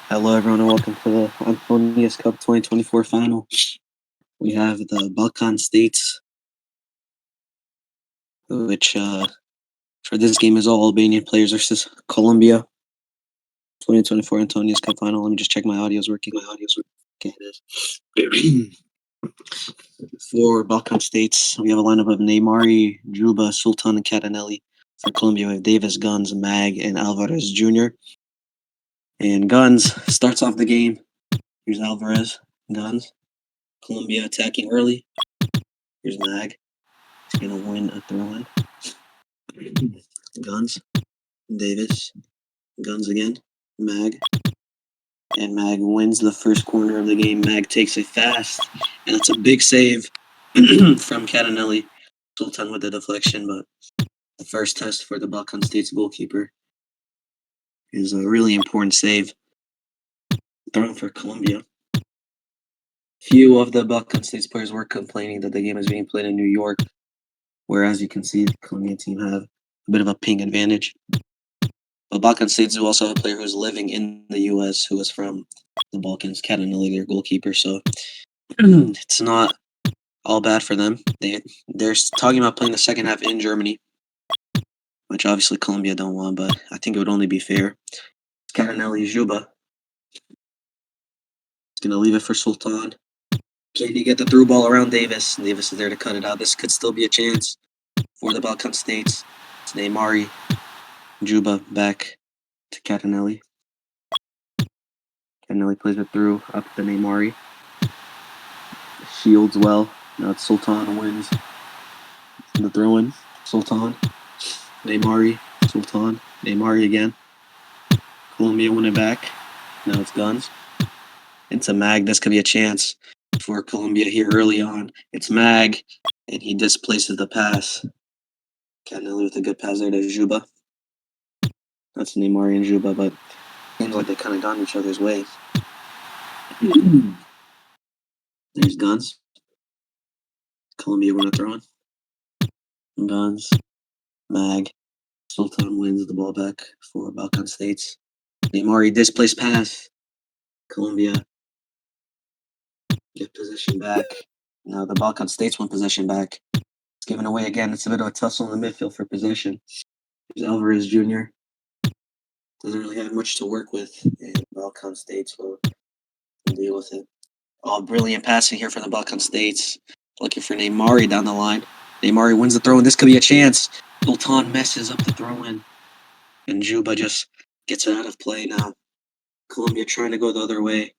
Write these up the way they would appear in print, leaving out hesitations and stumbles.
Hello, everyone, and welcome to the Antonius Cup 2024 final. We have the Balkan states, which for this game is all Albanian players versus Colombia. 2024 Antonius Cup final. Let me just check my audio's working. Okay, it is. For Balkan states, we have a lineup of Neymar, Juba, Sultan, and Catanelli. For Colombia, we have Davis, Guns, Mag, and Alvarez Jr. And Guns starts off the game. Here's Alvarez, Guns. Colombia attacking early. Here's Mag. He's going to win a throw-in. Guns. Davis. Guns again. Mag. And Mag wins the first corner of the game. Mag takes it fast. And it's a big save from Catanelli. Sultan with the deflection, but the first test for the Balkan States goalkeeper is a really important save. Thrown for Colombia. Few of the Balkan States players were complaining that the game is being played in New York, whereas you can see the Colombian team have a bit of a ping advantage. But Balkan States do also have a player who's living in the U.S. who is from the Balkans, Catanelli, their goalkeeper. So it's not all bad for them. They're talking about playing the second half in Germany, which obviously Colombia don't want, but I think it would only be fair. Catanelli, Juba. He's going to leave it for Sultan. Can he get the through ball around Davis? Davis is there to cut it out. This could still be a chance for the Balkan States. It's Neymar, Juba back to Catanelli. Catanelli plays it through up to Neymar. Shields well. Now it's Sultan wins the throw-in. Sultan. Neymar. Sultan. Neymar again. Colombia win it back. Now it's Guns. Into Mag. This could be a chance for Colombia here early on. It's Mag, and he displaces the pass. Catanelli with a good pass there to Juba. That's Neymar and Juba, but seems like they kind of got in each other's way. There's Guns. Colombia win a throw-in. Guns. Mag. Sultan wins the ball back for Balkan States. Neymar displaced pass. Colombia get possession back. Now the Balkan States want possession back. It's given away again. It's a bit of a tussle in the midfield for possession. There's Alvarez Jr. Doesn't really have much to work with, and Balkan States will deal with it. Oh, brilliant passing here from the Balkan States. Looking for Neymar down the line. Neymar wins the throw-in. This could be a chance. Sultan messes up the throw-in. And Juba just gets it out of play now. Colombia trying to go the other way.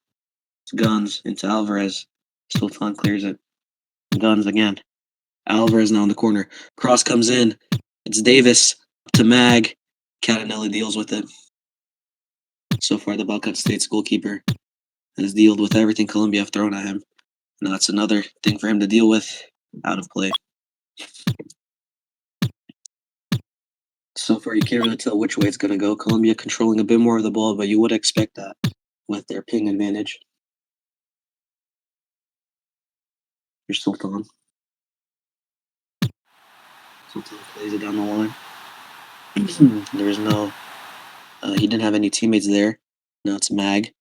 It's Guns into Alvarez. Sultan clears it. Guns again. Alvarez now in the corner. Cross comes in. It's Davis to Mag. Catanelli deals with it. So far, the Balkan States goalkeeper has dealt with everything Colombia have thrown at him. Now that's another thing for him to deal with. Out of play. So far, you can't really tell which way it's going to go. Colombia controlling a bit more of the ball, but you would expect that with their ping advantage. Here's Sultan. Sultan plays it down the line. There's no... he didn't have any teammates there. Now it's Mag.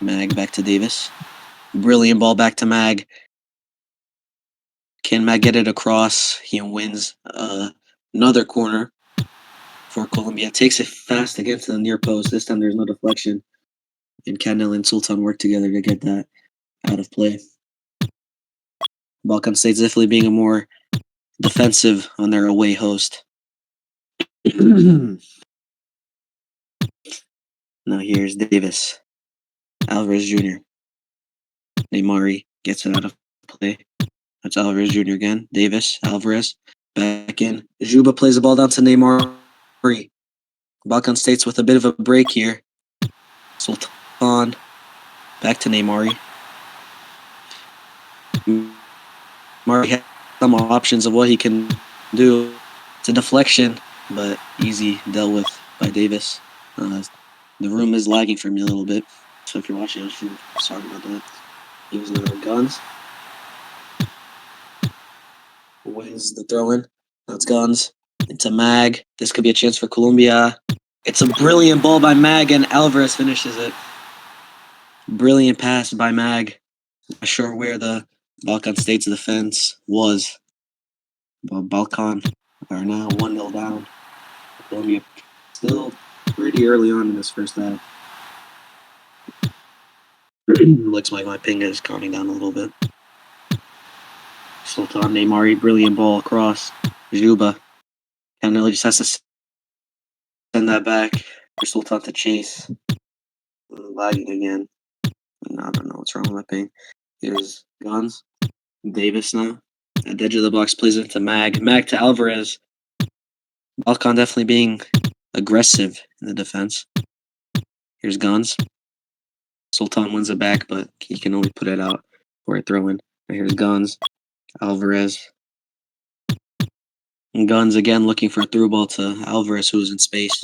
Mag back to Davis. Brilliant ball back to Mag. Can Mag get it across? He wins another corner for Colombia. Takes it fast against the near post. This time there's no deflection. And Catanelli and Sultan work together to get that out of play. Balkan States definitely being a more defensive on their away host. Now here's Davis. Alvarez Jr. Neymar gets it out of play. That's Alvarez Jr. again. Davis, Alvarez, back in. Juba plays the ball down to Neymar. Balkan States with a bit of a break here. Sultan, back to Neymar. Neymar has some options of what he can do. It's a deflection, but easy dealt with by Davis. The room is lagging for me a little bit, so if you're watching, I'm sorry about that. Using the Guns. Wins the throw-in. Now it's Guns into Mag. This could be a chance for Colombia. It's a brilliant ball by Mag, and Alvarez finishes it. Brilliant pass by Mag. Not sure where the Balkan State's defense was. But Balkan are now 1-0 down. Colombia still pretty early on in this first half. Looks like my ping is calming down a little bit. Sultan Neymari, brilliant ball across. Juba. Canelli just has to send that back for Sultan to chase. Lagging again. I don't know what's wrong with my ping. Here's Guns. Davis now. At the edge of the box plays it to Mag. Mag to Alvarez. Balkan definitely being aggressive in the defense. Here's Guns. Sultan wins it back, but he can only put it out for a throw in. Here's Guns. Alvarez. And Guns again looking for a through ball to Alvarez, who's in space.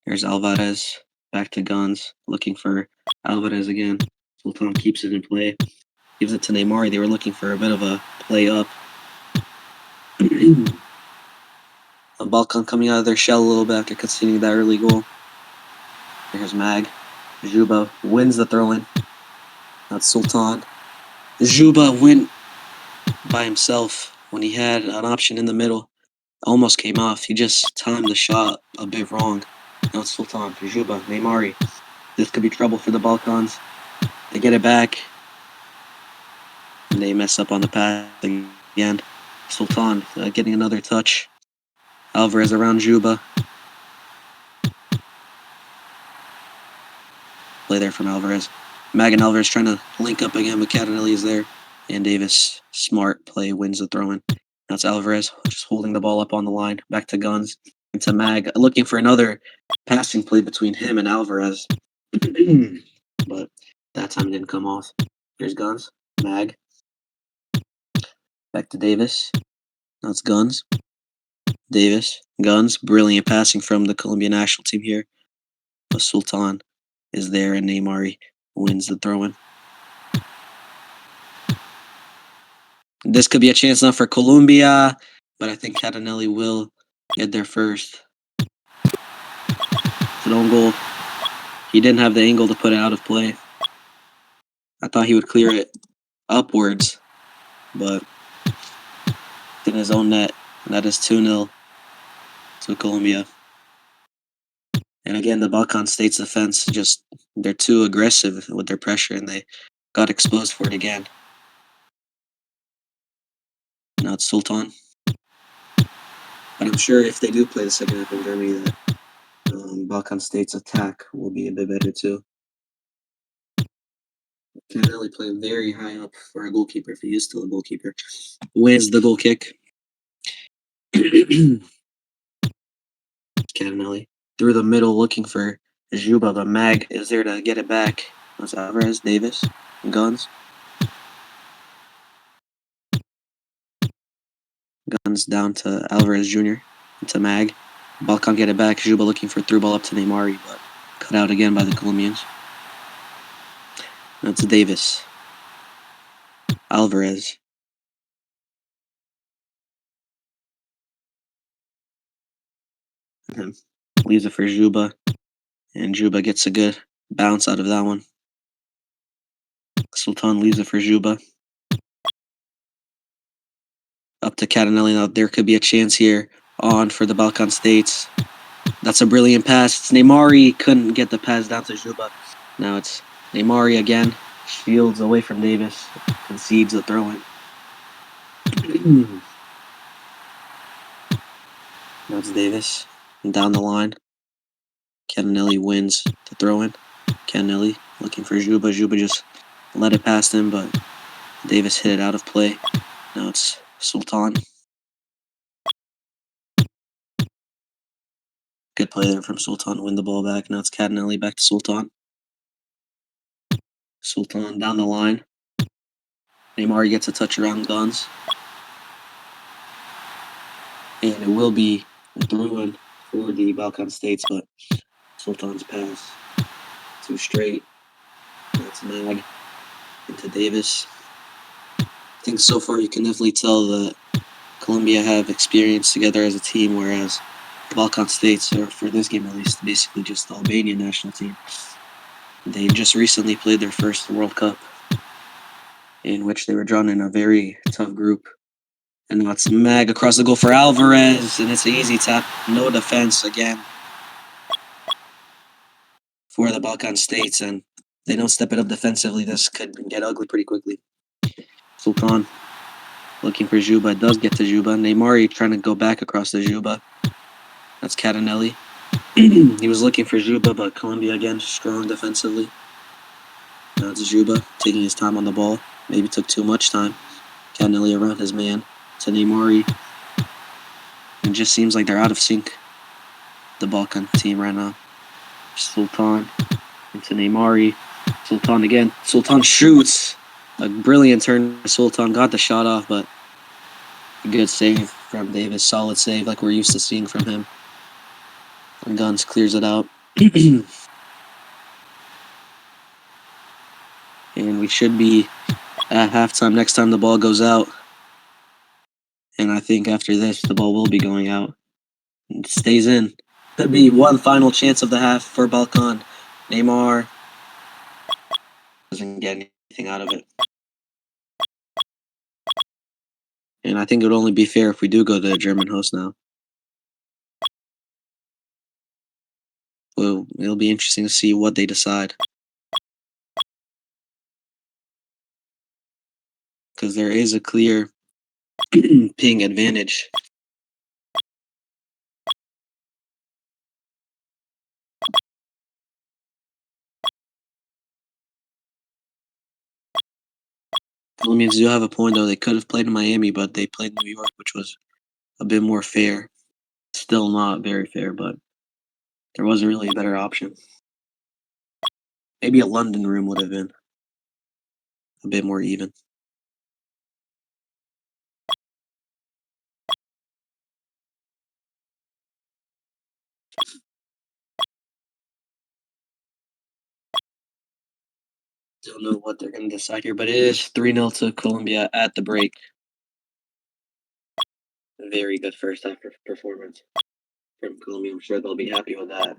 Here's Alvarez. Back to Guns. Looking for Alvarez again. Sultan keeps it in play. Gives it to Neymar. They were looking for a bit of a play up. A Balkan coming out of their shell a little bit after conceding that early goal. Here's Mag. Juba wins the throw-in. That's Sultan. Juba went by himself when he had an option in the middle. Almost came off. He just timed the shot a bit wrong. Now it's Sultan. Juba. Neymari. This could be trouble for the Balkans. They get it back. And they mess up on the pass again. Sultan getting another touch. Alvarez around Juba. Play there from Alvarez. Mag and Alvarez trying to link up again, but Catanelli is there. And Davis, smart play, wins the throw-in. That's Alvarez just holding the ball up on the line. Back to Guns. Into Mag. Looking for another passing play between him and Alvarez. But that time it didn't come off. Here's Guns. Mag. Back to Davis. That's Guns. Davis. Guns. Brilliant passing from the Colombian national team here. But Sultan is there, and Neymar wins the throw-in. This could be a chance now for Colombia, but I think Catanelli will get there first. It's an own goal. He didn't have the angle to put it out of play. I thought he would clear it upwards, but in his own net. And that is 2-0 to Colombia. And again, the Balkan States defense, they're too aggressive with their pressure, and they got exposed for it again. Now it's Sultan. But I'm sure if they do play the second half in Germany, that Balkan States attack will be a bit better too. Canelli playing very high up for a goalkeeper, if he is still a goalkeeper. Wins the goal kick. Canelli through the middle looking for Juba, but Mag is there to get it back. That's Alvarez, Davis, Guns. Guns down to Alvarez Jr. to Mag. Balkan get it back. Juba looking for through ball up to Neymar, but cut out again by the Colombians. That's Davis. Alvarez. Leaves it for Juba. And Juba gets a good bounce out of that one. Sultan leaves it for Juba. Up to Catanelli. Now there could be a chance here on for the Balkan States. That's a brilliant pass. It's Neymar. Couldn't get the pass down to Juba. Now it's Neymar again. Shields away from Davis. Concedes the throw-in. Now it's Davis. And down the line. Catanelli wins the throw-in. Catanelli looking for Juba. Juba just let it past him, but Davis hit it out of play. Now it's Sultan. Good play there from Sultan to win the ball back. Now it's Catanelli back to Sultan. Sultan down the line. Neymar gets a touch around Guns. And it will be a throw-in for the Balkan States, but Sultan's pass too straight. That's Mag into Davis. I think so far you can definitely tell that Colombia have experience together as a team, whereas Balkan states, or for this game at least, basically just the Albanian national team. They just recently played their first World Cup, in which they were drawn in a very tough group. And now it's Mag across the goal for Alvarez, and it's an easy tap. No defense again for the Balkan states, and they don't step it up defensively. This could get ugly pretty quickly. Sultan looking for Juba, does get to Juba. Neymar trying to go back across to Juba. That's Catanelli. He was looking for Juba, but Colombia again strong defensively. Now it's Juba taking his time on the ball. Maybe took too much time. Catanelli around his man to Neymar. It just seems like they're out of sync, the Balkan team right now. Sultan into Neymar. Sultan again. Sultan shoots. A brilliant turn. Sultan got the shot off, but a good save from Davis. Solid save like we're used to seeing from him. And Guns clears it out. And we should be at halftime next time the ball goes out. And I think after this, the ball will be going out. It stays in. Could be one final chance of the half for Balkan. Neymar doesn't get anything out of it. And I think it would only be fair if we do go to the German host now. Well, it'll be interesting to see what they decide. Because there is a clear ping advantage. Colombians do have a point, though. They could have played in Miami, but they played New York, which was a bit more fair. Still not very fair, but there wasn't really a better option. Maybe a London room would have been a bit more even. Don't know what they're going to decide here, but it is 3-0 to Colombia at the break. Very good first half performance from Colombia. I'm sure they'll be happy with that.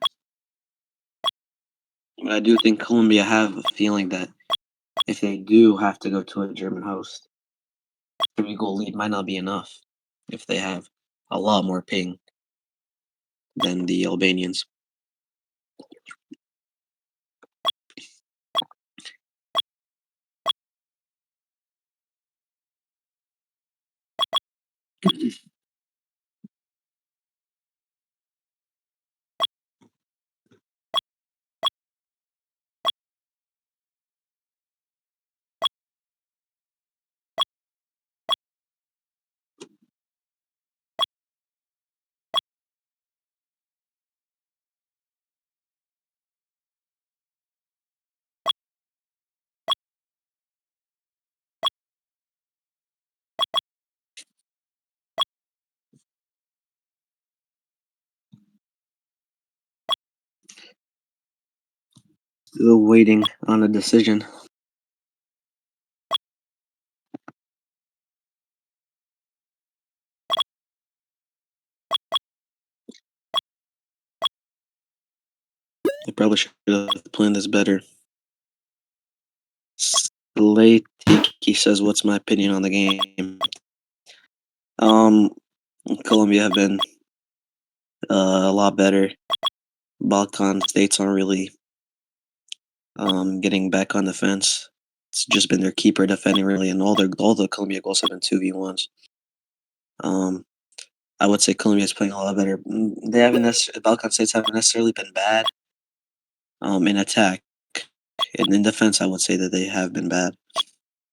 But I do think Colombia have a feeling that if they do have to go to a German host, 3-goal lead might not be enough if they have a lot more ping than the Albanians. Still waiting on a decision. They probably should have planned this better. Slatiki says, "What's my opinion on the game?" Colombia have been a lot better. Balkan states aren't really getting back on the fence. It's just been their keeper defending really, and all the Colombia goals have been 2v1s. I would say Colombia is playing a lot better. They haven't Balkan states haven't necessarily been bad in attack. And in defense, I would say that they have been bad.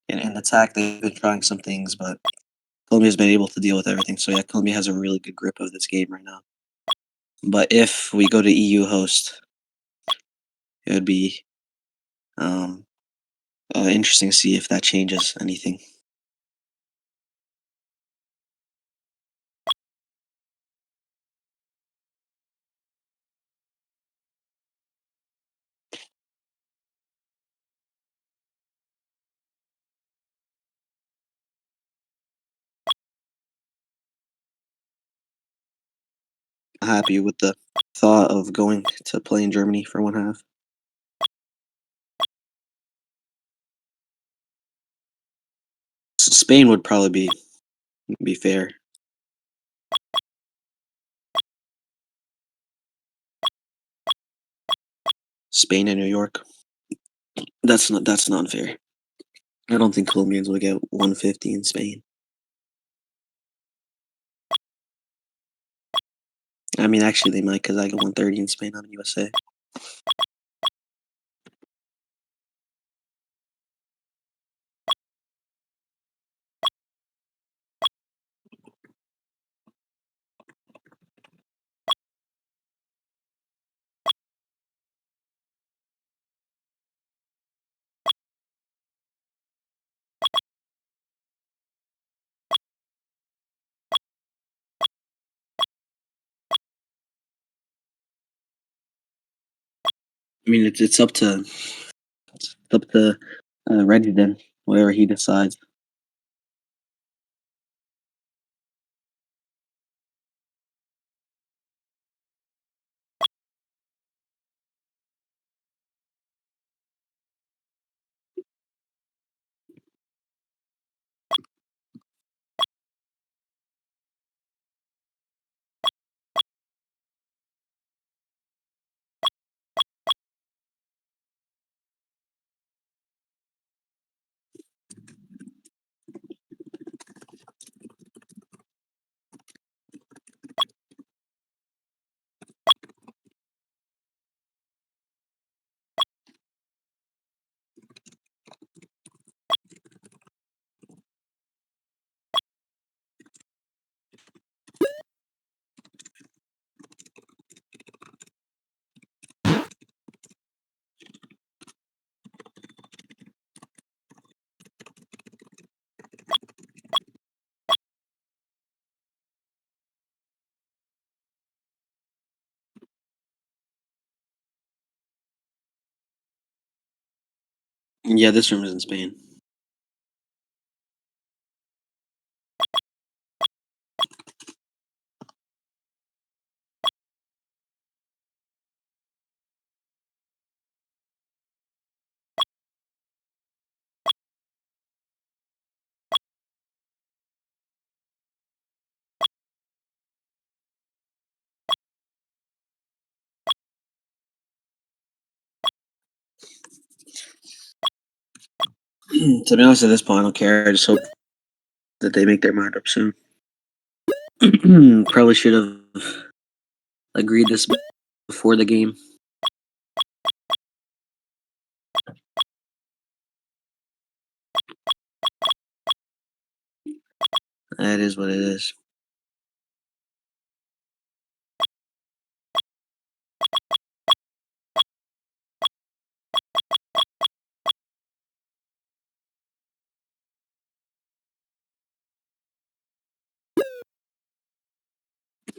And in attack, they've been trying some things, but Colombia's been able to deal with everything. So yeah, Colombia has a really good grip of this game right now. But if we go to EU host, it would be interesting to see if that changes anything. happy with the thought of going to play in Germany for one half. Spain would probably be fair. Spain and New York. That's not fair. I don't think Colombians will get 150 in Spain. I mean, actually, they might because I get 130 in Spain. I'm in USA. I mean, it's up to Reggie then, whatever he decides. Yeah, this room is in Spain. To be honest, at this point, I don't care. I just hope that they make their mind up soon. Probably should have agreed this before the game. That is what it is.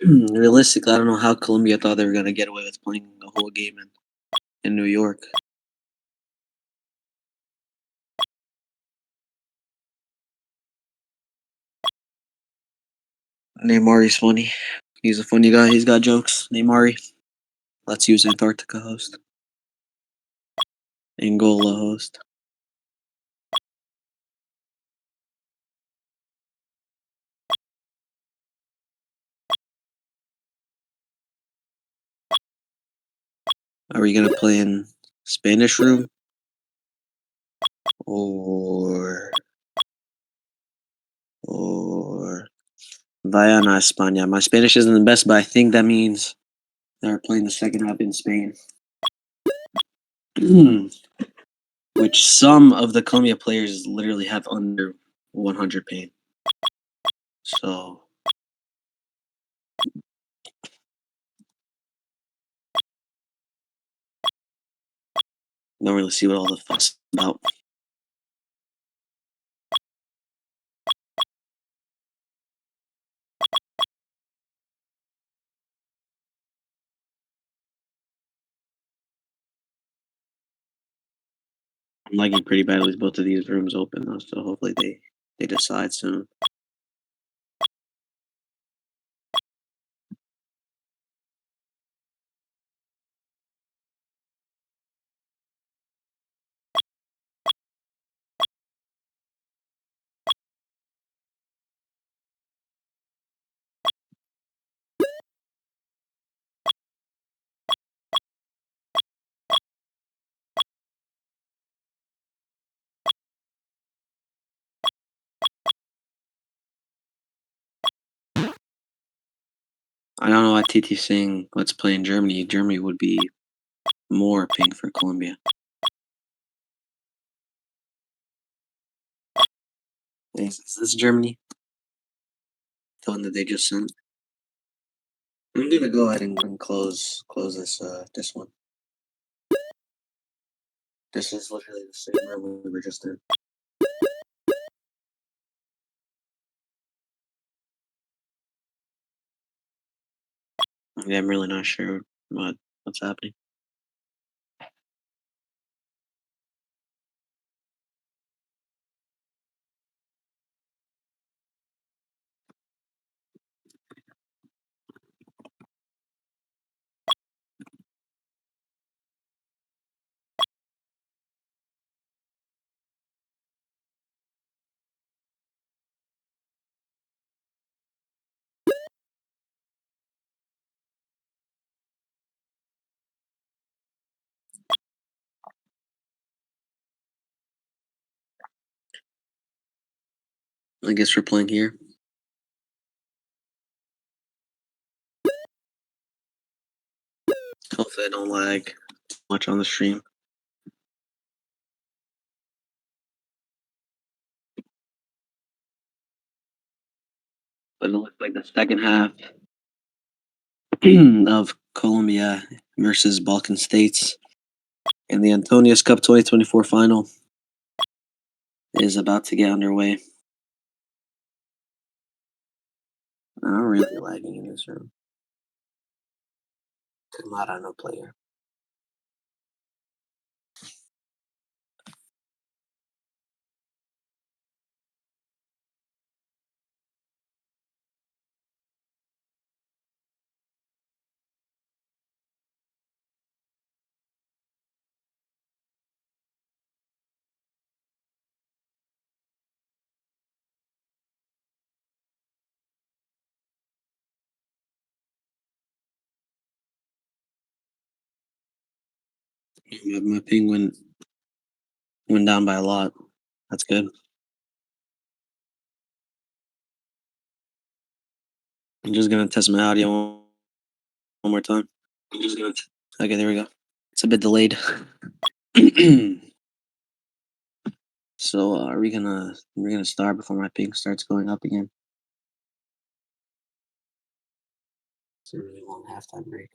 Realistically, I don't know how Colombia thought they were gonna get away with playing the whole game in New York. Neymari's funny. He's a funny guy. He's got jokes. Neymari. Let's use Antarctica host. Angola host. Are we gonna play in Spanish room or or Vayan a España? My Spanish isn't the best, but I think that means they're playing the second half in Spain. Which some of the Colombia players literally have under 100 pain. So don't really see what all the fuss about. I'm lagging pretty badly with both of these rooms open though, so hopefully they decide soon. I don't know why TT's saying let's play in Germany. Germany would be more ping for Colombia. Is this Germany? The one that they just sent? I'm gonna go ahead and close this one. This is literally the same room we were just in. Yeah, I'm really not sure what's happening. I guess we're playing here. Hopefully I don't lag too much on the stream. But it looks like the second half of Colombia versus Balkan states in the Antonius Cup 2024 final is about to get underway. I'm really lagging in this room. Kamara, no player. My ping went down by a lot. That's good. I'm just gonna test my audio one more time. Okay, there we go. It's a bit delayed. So are we're gonna start before my ping starts going up again? It's a really long halftime break.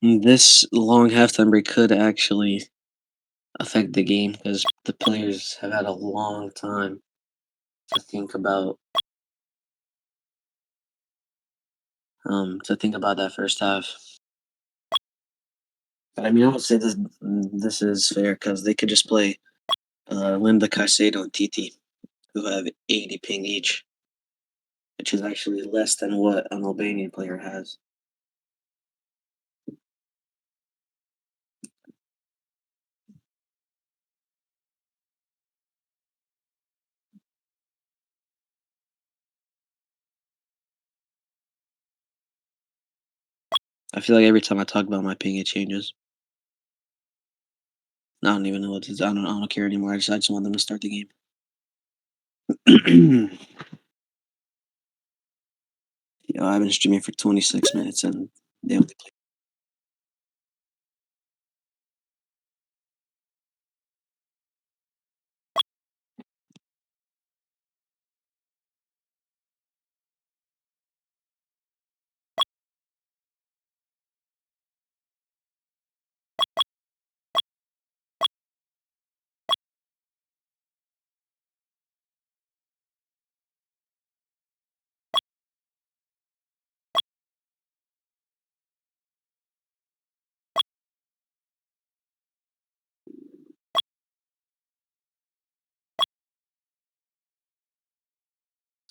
This long halftime break could actually affect the game because the players have had a long time to think about that first half. But I mean, I would say this is fair because they could just play Linda Caicedo and Titi, who have 80 ping each, which is actually less than what an Albanian player has. I feel like every time I talk about my ping, it changes. I don't even know what to do. I don't care anymore. I just want them to start the game. I've been streaming for 26 minutes and they only play.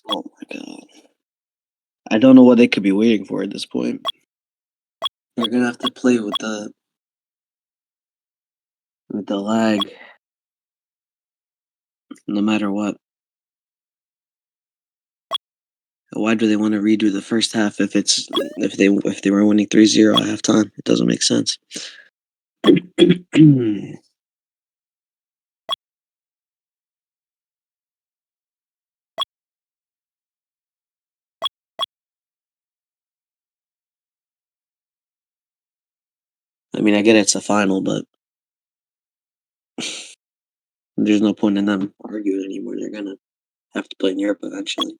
Oh my god. I don't know what they could be waiting for at this point. They're gonna have to play with the lag no matter what. Why do they want to redo the first half if they were winning 3-0 at halftime? It doesn't make sense. I mean, I get it's a final, but there's no point in them arguing anymore. They're gonna have to play in Europe eventually.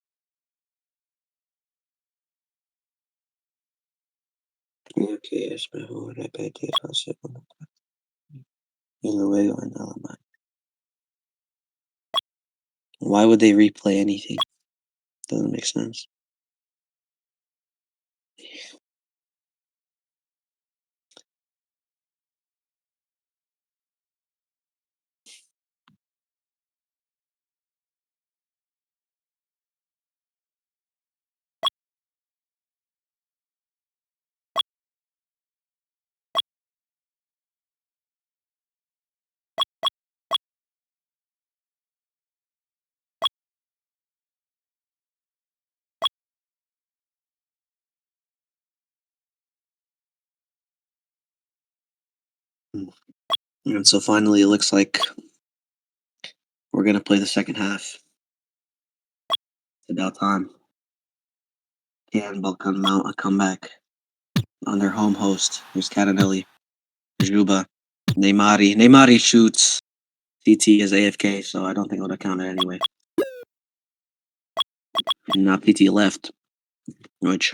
Okay, es mejor repetir la segunda y luego en alemán. Why would they replay anything? Doesn't make sense. And so finally, it looks like we're gonna play the second half. It's about time. Can Balkan mount a comeback on their home host? Here's Catanelli, Juba, Neymari. Neymari shoots. PT is AFK, so I don't think it would have counted anyway. Not PT left, which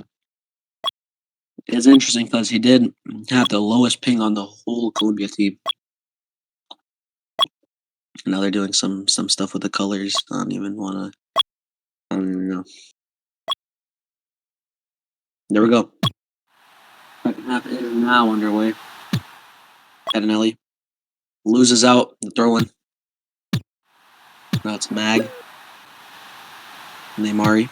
is interesting because he did have the lowest ping on the whole Colombia team. Now they're doing some stuff with the colors. I don't even know. There we go. Second half is now underway. Catanelli loses out the throw-in. Now it's Mag. Neymari.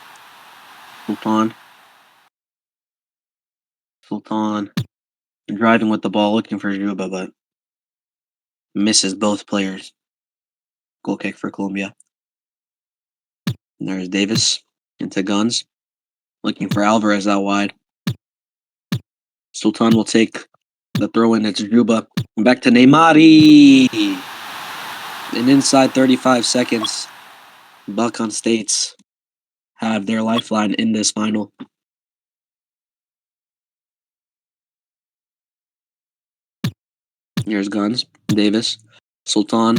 Sultan driving with the ball, looking for Juba, but misses both players. Goal kick for Colombia. And there's Davis into Guns, looking for Alvarez out wide. Sultan will take the throw-in. It's Juba. Back to Neymari. And inside 35 seconds, Balkan States have their lifeline in this final. Here's Guns, Davis, Sultan,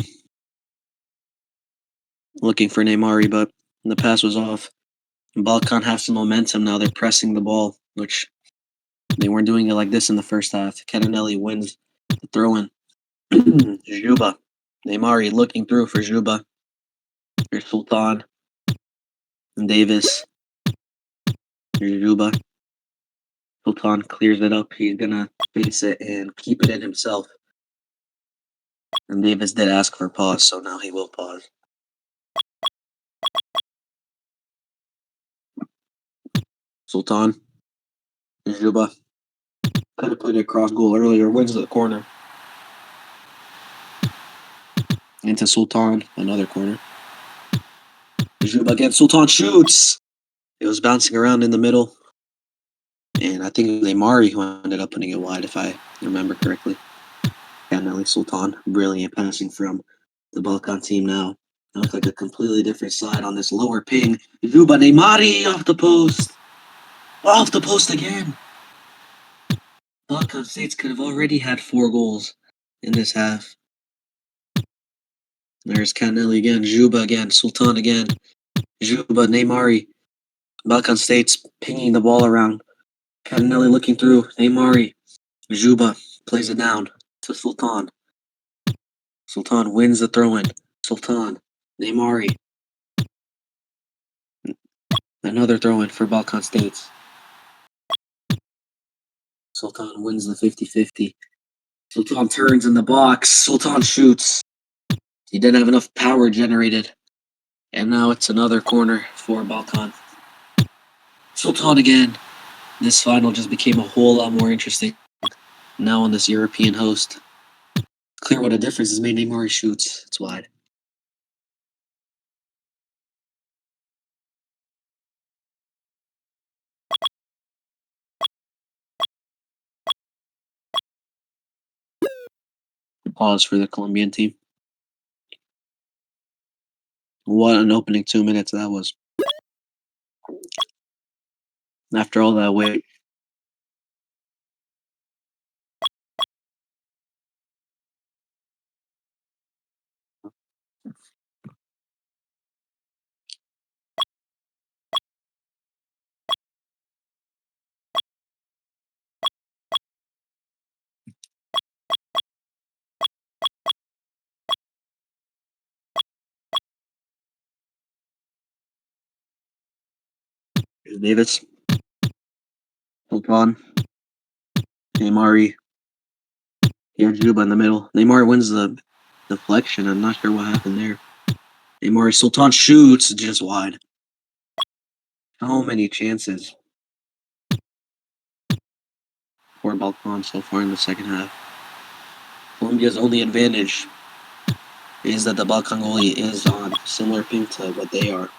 looking for Neymari, but the pass was off. Balkan have some momentum now. They're pressing the ball, which they weren't doing it like this in the first half. Catanelli wins the throw-in. Juba. Neymari looking through for Juba. Here's Sultan. And Davis. Here's Juba. Sultan clears it up. He's going to face it and keep it in himself. And Davis did ask for a pause, so now he will pause. Sultan. Juba. Could have put it across goal earlier. Wins the corner. Into Sultan. Another corner. Juba again. Sultan shoots. It was bouncing around in the middle. And I think it was Neymari who ended up putting it wide, if I remember correctly. Catanelli, Sultan. Brilliant passing from the Balkan team now. It looks like a completely different side on this lower ping. Juba Neymari off the post. Off the post again. Balkan States could have already had 4 goals in this half. There's Catanelli again. Juba again. Sultan again. Juba Neymari. Balkan States pinging the ball around. Catanelli looking through. Neymari. Juba plays it down to Sultan. Sultan wins the throw-in. Sultan. Neymari. Another throw-in for Balkan States. Sultan wins the 50-50. Sultan turns in the box. Sultan shoots. He didn't have enough power generated. And now it's another corner for Balkan. Sultan again. This final just became a whole lot more interesting. Now on this European host. Clear what a difference is made. Neymar shoots. It's wide. Pause for the Colombian team. What an opening 2 minutes that was. After all that wait. Here's Davis. Sultan. Neymar. Here's Juba in the middle. Neymar wins the deflection. I'm not sure what happened there. Neymar. Sultan shoots just wide. So many chances for BALKAN so far in the second half. Colombia's only advantage is that the BALKAN goalie is on similar ping to what they are,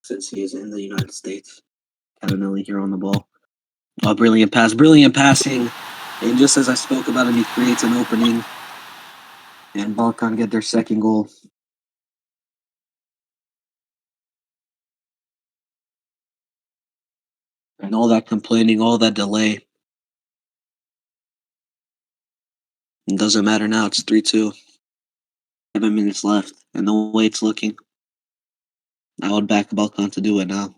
since he is in the United States. Catanelli here on the ball. Oh, brilliant pass. Brilliant passing. And just as I spoke about him, he creates an opening. And BALKAN get their second goal. And all that complaining, all that delay. It doesn't matter now. It's 3-2. 7 minutes left. And the way it's looking, I would back BALKAN to do it now.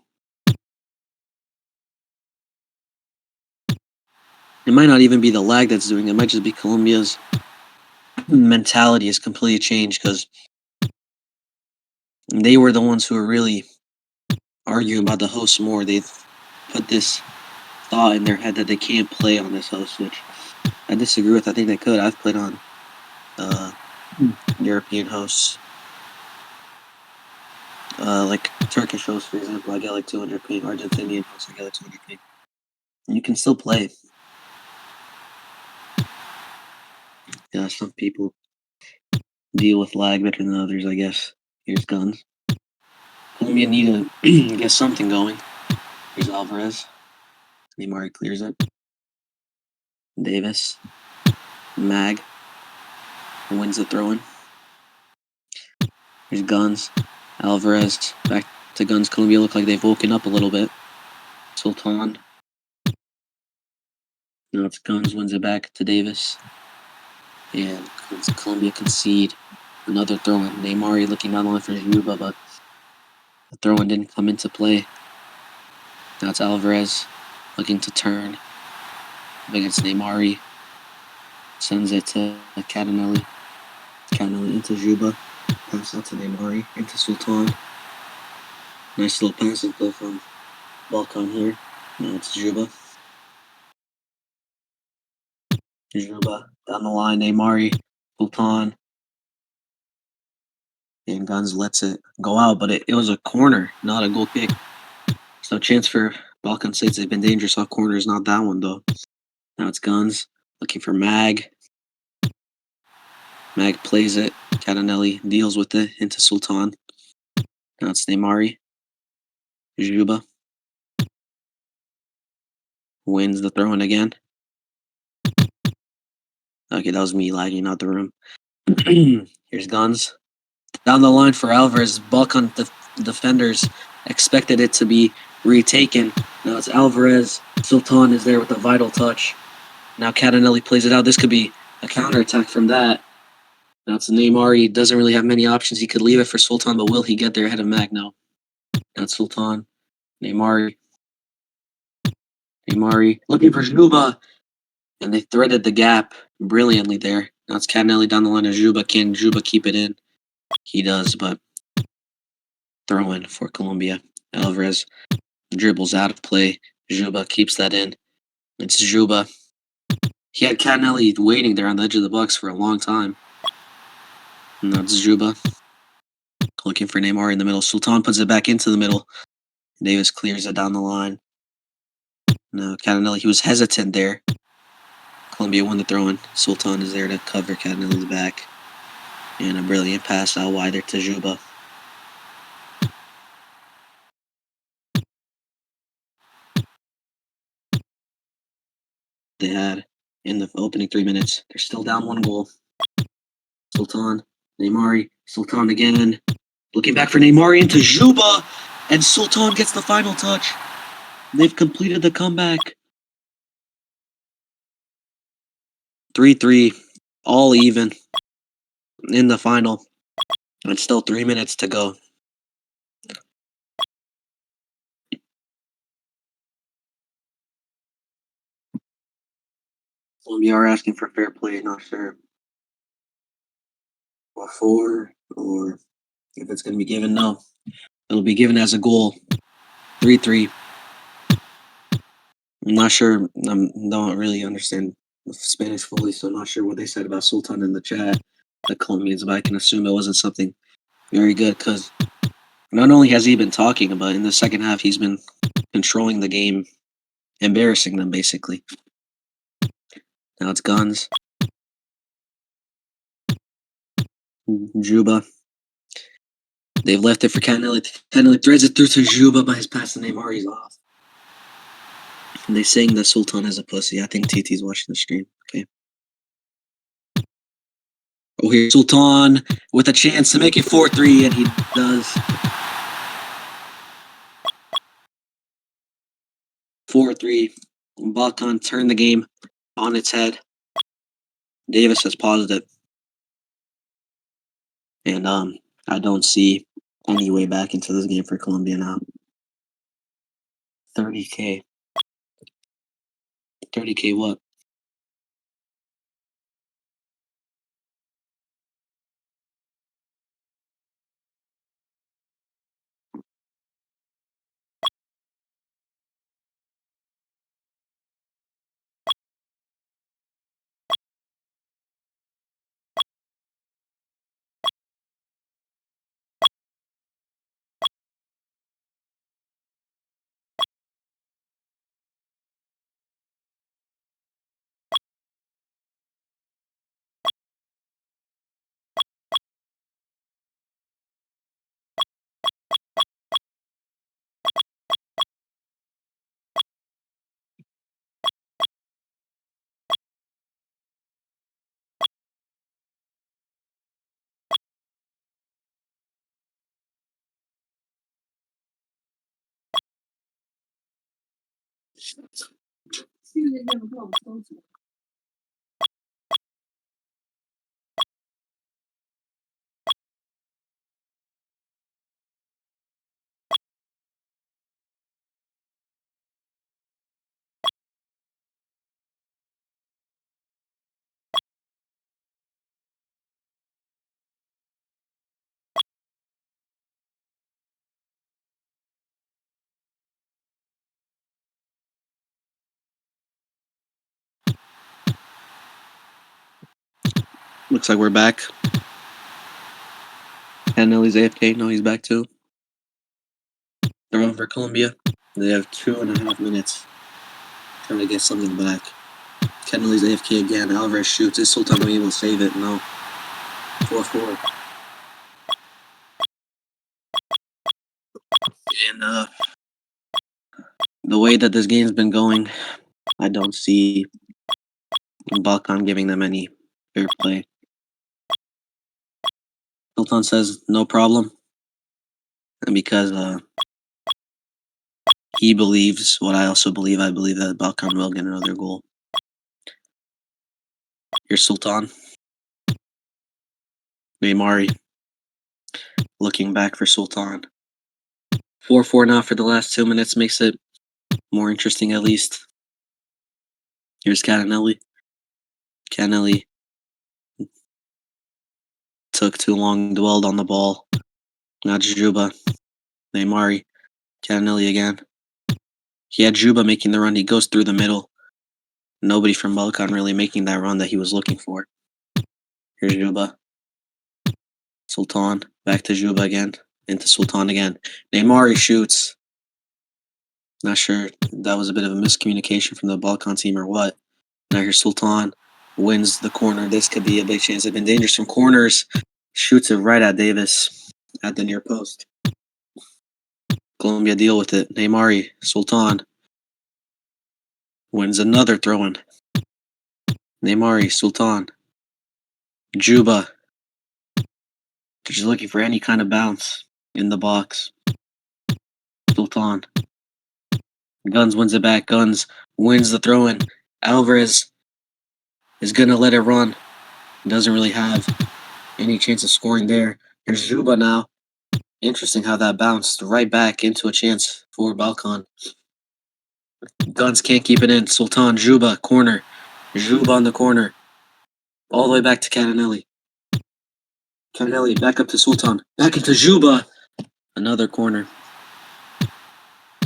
It might not even be the lag that's doing it. It might just be Colombia's mentality has completely changed, because they were the ones who were really arguing about the host more. They've put this thought in their head that they can't play on this host, which I disagree with. I think they could. I've played on European hosts. Like Turkish hosts, for example, I get like 200 ping. Argentinian hosts, I get like 200 ping. You can still play. Yeah, some people deal with lag better than others, I guess. Here's Guns. Colombia need to get something going. Here's Alvarez. Neymar clears it. Davis. Mag. Wins the throw-in. Here's Guns. Alvarez. Back to Guns. Colombia look like they've woken up a little bit. Sultan. Now it's Guns. Wins it back to Davis. And Colombia concede another throw-in. Neymar looking down the line for Juba, but the throw-in didn't come into play. Now it's Alvarez looking to turn against Neymar. Sends it to Catanelli. Catanelli into Juba. Pass out to Neymar. Into Sultan. Nice little passing play from BALKAN here. Now it's Juba. Juba down the line. Neymar. Sultan. And Guns lets it go out, but it was a corner, not a goal kick. So chance for BALKAN States. They've been dangerous off corners, not that one though. Now it's Guns looking for Mag. Mag plays it. Catanelli deals with it into Sultan. Now it's Neymar. Juba wins the throw-in again. Okay, that was me lagging out the room. Here's Guns. Down the line for Alvarez. BALKAN defenders expected it to be retaken. Now it's Alvarez. Sultan is there with a vital touch. Now Catanelli plays it out. This could be a counterattack from that. Now it's Neymar. He doesn't really have many options. He could leave it for Sultan, but will he get there ahead of Mag? No. Now it's Sultan. Neymar. Neymar looking for Juba. And they threaded the gap brilliantly there. Now it's Catanelli down the line of Juba. Can Juba keep it in? He does, but throw in for Colombia. Alvarez dribbles out of play. Juba keeps that in. It's Juba. He had Catanelli waiting there on the edge of the box for a long time. And that's Juba. Looking for Neymar in the middle. Sultan puts it back into the middle. Davis clears it down the line. No, Catanelli, he was hesitant there. Colombia won the throw-in. Sultan is there to cover Catanelli's back. And a brilliant pass out wide there to Juba. They had in the opening 3 minutes. They're still down 1 goal. Sultan, Neymar, Sultan again. Looking back for Neymar into Juba. And Sultan gets the final touch. They've completed the comeback. 3-3. All even in the final. It's still 3 minutes to go. We are asking for fair play, not sure what for or if it's going to be given. No, it'll be given as a goal. 3-3. I'm not sure. I don't really understand Spanish fully, so I'm not sure what they said about Sultan in the chat, the Colombians, but I can assume it wasn't something very good because not only has he been talking, but in the second half, he's been controlling the game, embarrassing them, basically. Now it's Guns. Juba. They've left it for Canelli. Canelli threads it through to Juba, but his pass to Neymar, he's off. And they saying that Sultan is a pussy. I think TT's watching the stream. Okay. Oh, here's Sultan with a chance to make it 4-3, and he does. 4-3. BALKAN turned the game on its head. Davis has paused it. And I don't see any way back into this game for Colombia now. 30K. 30K what? Looks like we're back. Canelli's AFK. No, he's back too. They're on for Colombia. They have 2.5 minutes trying to get something back. Canelli's AFK again. Alvarez shoots. Is Sultan going to be able to save it? No. 4-4. And the way that this game's been going, I don't see BALKAN giving them any fair play. Sultan says no problem. And because he believes what I also believe, I believe that BALKAN will get another goal. Here's Sultan. Neymar looking back for Sultan. 4-4 now for the last 2 minutes, makes it more interesting at least. Here's Canelli. Canelli took too long, dwelled on the ball. Now Juba. Neymar. Canelli again. He had Juba making the run. He goes through the middle. Nobody from BALKAN really making that run that he was looking for. Here's Juba. Sultan. Back to Juba again. Into Sultan again. Neymar shoots. Not sure that was a bit of a miscommunication from the BALKAN team or what. Now here's Sultan. Wins the corner. This could be a big chance. They've been dangerous from corners. Shoots it right at Davis at the near post. Colombia deal with it. Neymar. Sultan. Wins another throw-in. Neymar. Sultan. Juba. They're just looking for any kind of bounce in the box. Sultan. Guns wins it back. Guns wins the throw-in. Alvarez is going to let it run. Doesn't really have any chance of scoring there. Here's Zuba now. Interesting how that bounced right back into a chance for Balkan. Guns can't keep it in. Sultan, Juba, corner. Juba on the corner. All the way back to Catanelli. Catanelli back up to Sultan. Back into Juba. Another corner.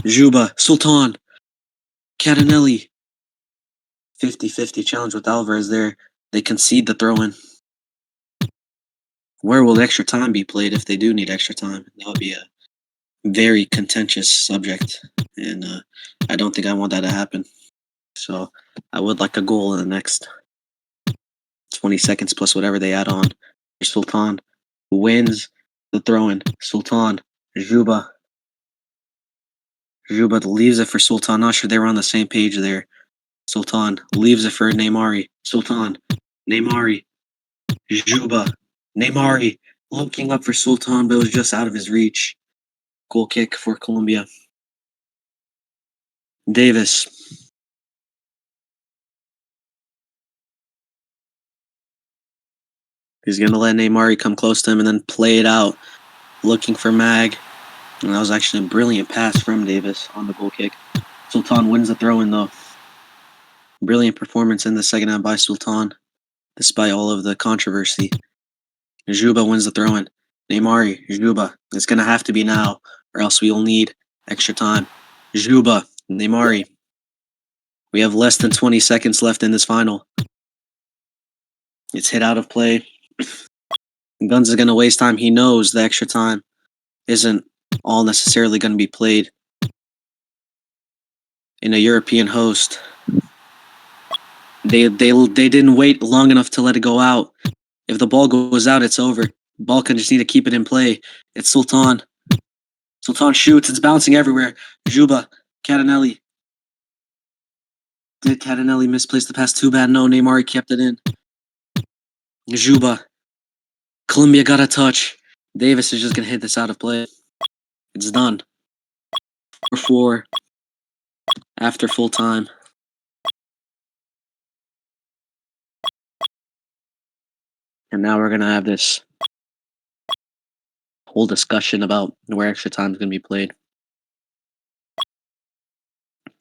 Juba, Sultan, Catanelli. 50-50 challenge with Alvarez there. They concede the throw-in. Where will extra time be played if they do need extra time? That would be a very contentious subject, and I don't think I want that to happen. So I would like a goal in the next 20 seconds plus whatever they add on. Sultan wins the throw-in. Sultan, Juba. Juba leaves it for Sultan. Not sure they were on the same page there. Sultan leaves it for Neymari. Sultan, Neymari, Juba, Neymari looking up for Sultan, but it was just out of his reach. Goal kick for Colombia. Davis. He's going to let Neymari come close to him and then play it out, looking for Mag. And that was actually a brilliant pass from Davis on the goal kick. Sultan wins the throw-in, though. Brilliant performance in the second half by Sultan, despite all of the controversy. Juba wins the throw-in. Neymari, Juba. It's going to have to be now, or else we will need extra time. Juba, Neymari. We have less than 20 seconds left in this final. It's hit out of play. Guns is going to waste time. He knows the extra time isn't all necessarily going to be played in a European host. They didn't wait long enough to let it go out. If the ball goes out, it's over. Balkan just need to keep it in play. It's Sultan. Sultan shoots. It's bouncing everywhere. Juba, Catanelli. Did Catanelli misplace the pass? Too bad. No, Neymar kept it in. Juba. Colombia got a touch. Davis is just going to hit this out of play. It's done. 4-4 after full time. And now we're going to have this whole discussion about where extra time is going to be played.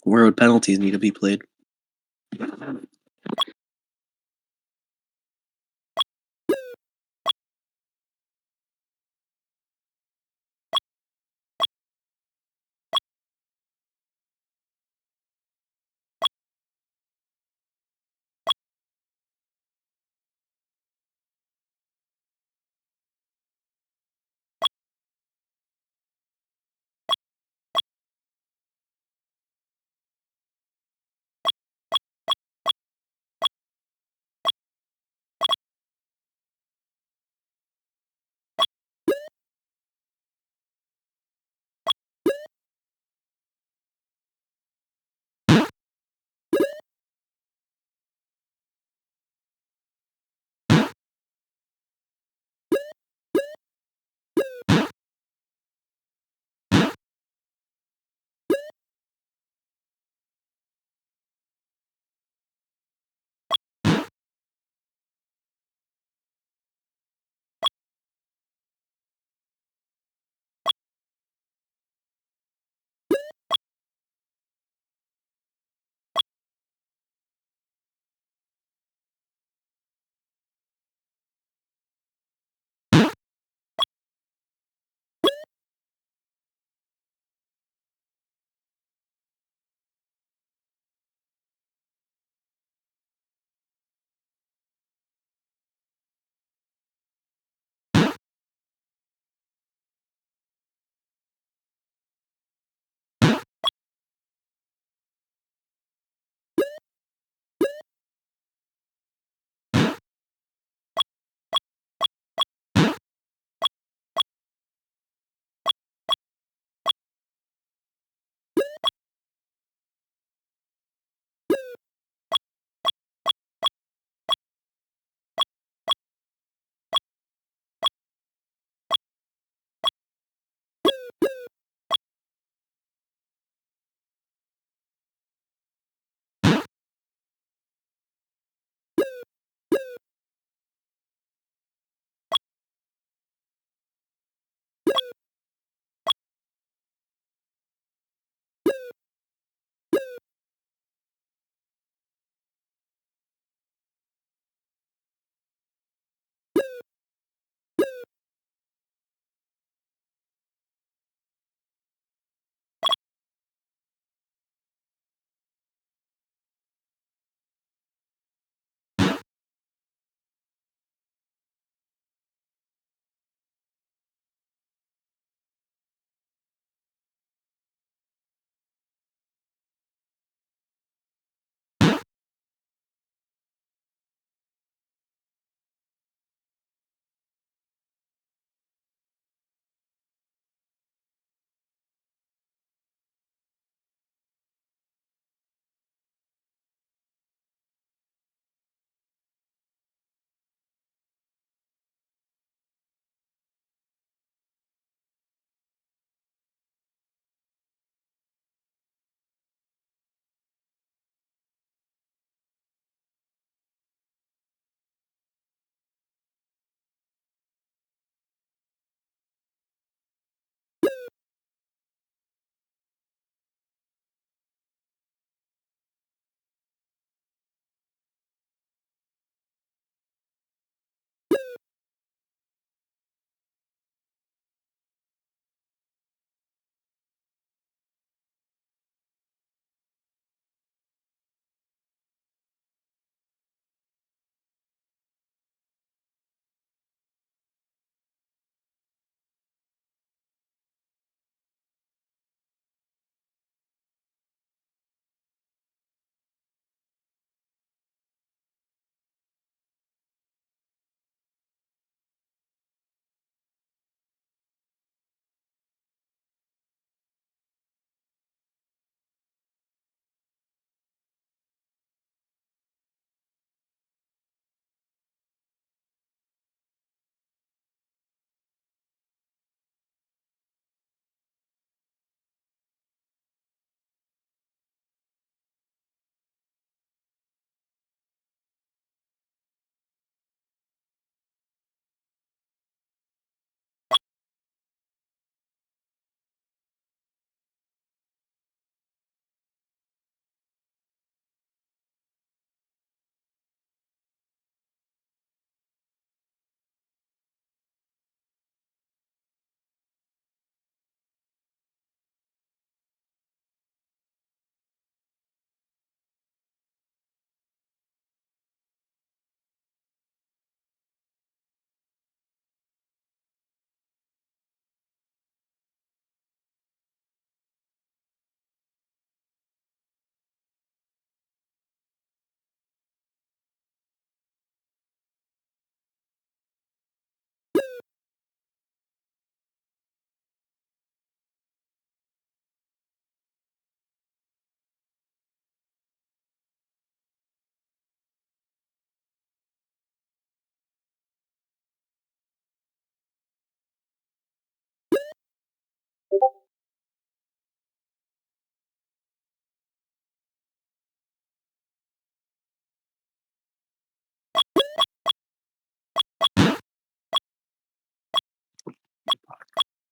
Where would penalties need to be played?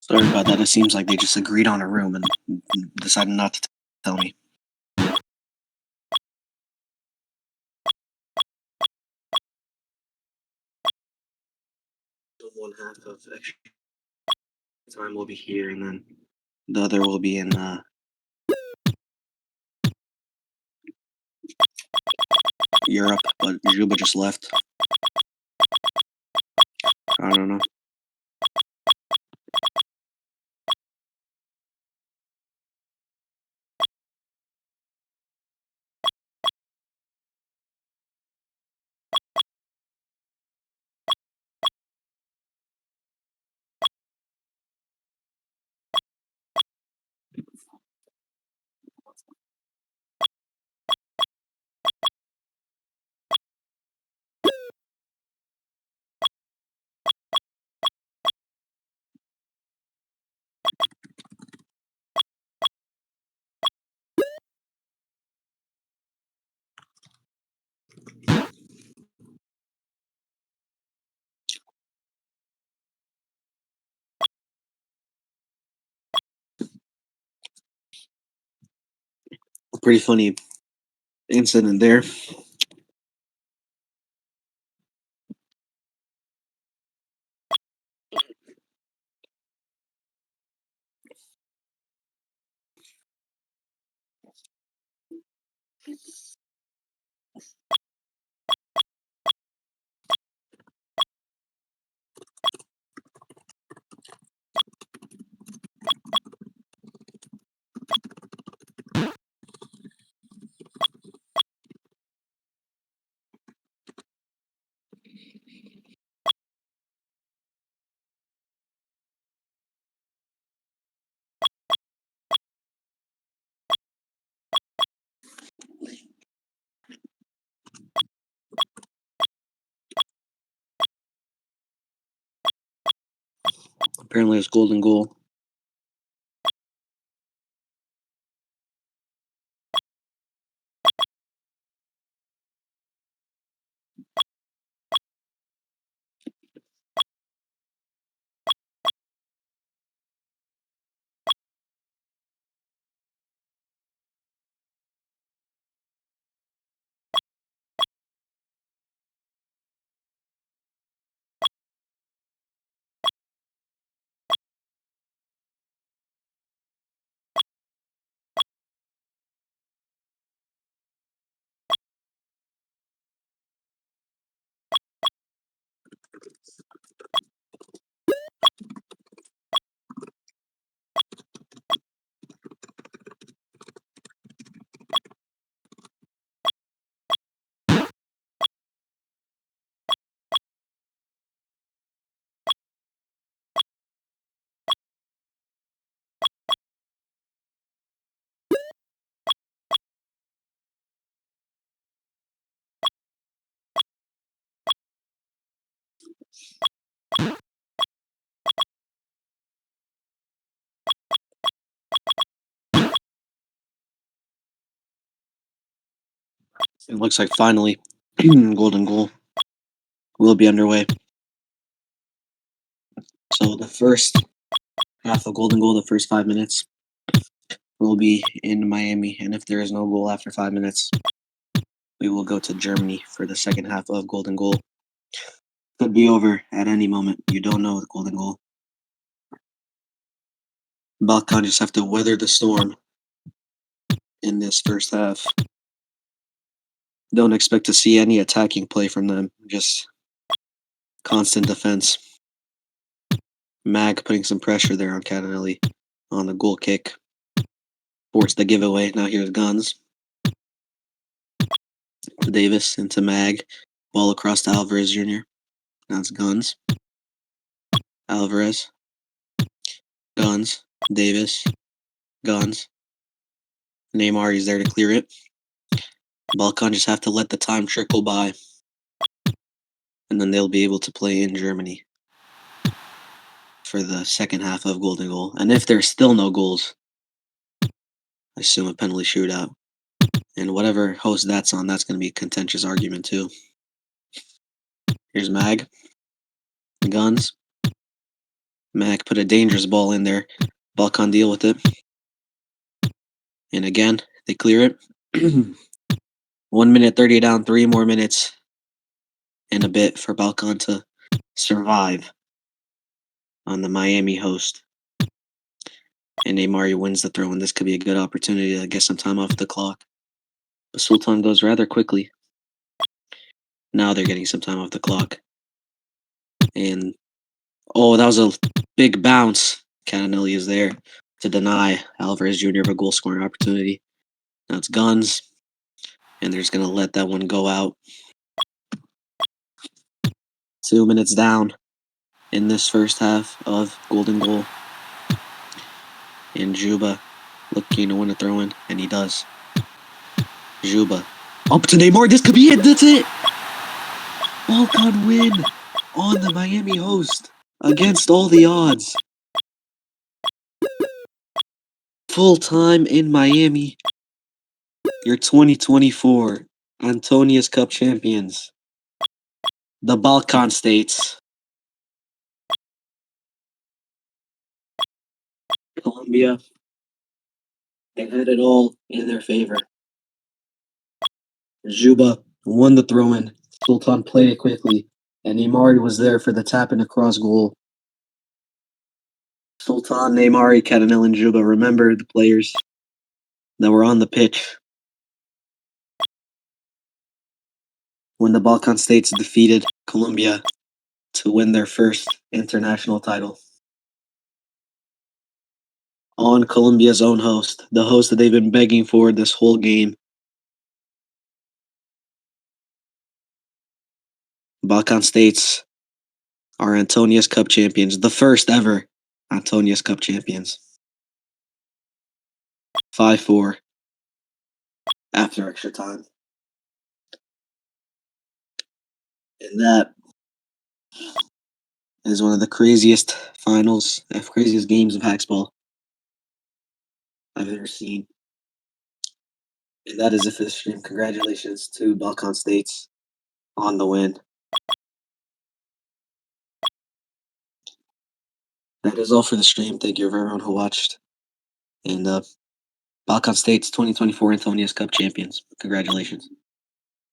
Sorry about that. It seems like they just agreed on a room and decided not to tell me. One half of extra time will be here, and then the other will be in Europe. But Juba just left. I don't know. Pretty funny incident there. Apparently, it's golden goal. It looks like finally, golden goal will be underway. So the first half of golden goal, the first 5 minutes, will be in Miami, and if there is no goal after 5 minutes, we will go to Germany for the second half of golden goal. Could be over at any moment. You don't know with golden goal. Balkan just have to weather the storm in this first half. Don't expect to see any attacking play from them. Just constant defense. Mag putting some pressure there on Catanelli on the goal kick. Forced the giveaway. Now here's Guns. To Davis into Mag. Ball across to Alvarez Jr. Now it's Guns. Alvarez. Guns. Davis. Guns. Neymar, he's there to clear it. Balkan just have to let the time trickle by. And then they'll be able to play in Germany for the second half of golden goal. And if there's still no goals, I assume a penalty shootout. And whatever host that's on, that's going to be a contentious argument too. Here's Mag. Guns. Mac put a dangerous ball in there. BALKAN deal with it. And again, they clear it. 1 minute 30 down, 3 more minutes and a bit for BALKAN to survive on the Miami host. And Neymar wins the throw, and this could be a good opportunity to get some time off the clock. But Sultan goes rather quickly. Now they're getting some time off the clock. And, oh, that was a big bounce. Catanelli is there to deny Alvarez Jr. of a goal-scoring opportunity. Now it's Guns, and they're just going to let that one go out. 2 minutes down in this first half of Golden Goal. And Juba looking to win a throw-in, and he does. Juba up to Neymar. This could be it. That's it. BALKAN win on the Miami host against all the odds. Full time in Miami. Your 2024 Antonius Cup champions, the Balkan states. Colombia, they had it all in their favor. Juba won the throw-in. Sultan played it quickly, and Neymar was there for the tap and across goal. Sultan, Neymar, Catanel, and Juba. Remember the players that were on the pitch when the Balkan states defeated Colombia to win their first international title. On Colombia's own host, the host that they've been begging for this whole game. Balkan states are Antonius Cup champions, the first ever Antonius Cup champions. 5-4 after extra time. And that is one of the craziest finals, craziest games of Hacksball I've ever seen. And that is it for the stream. Congratulations to Balkan States on the win. That is all for the stream. Thank you everyone who watched. And Balkan States 2024 Antonius Cup champions. Congratulations.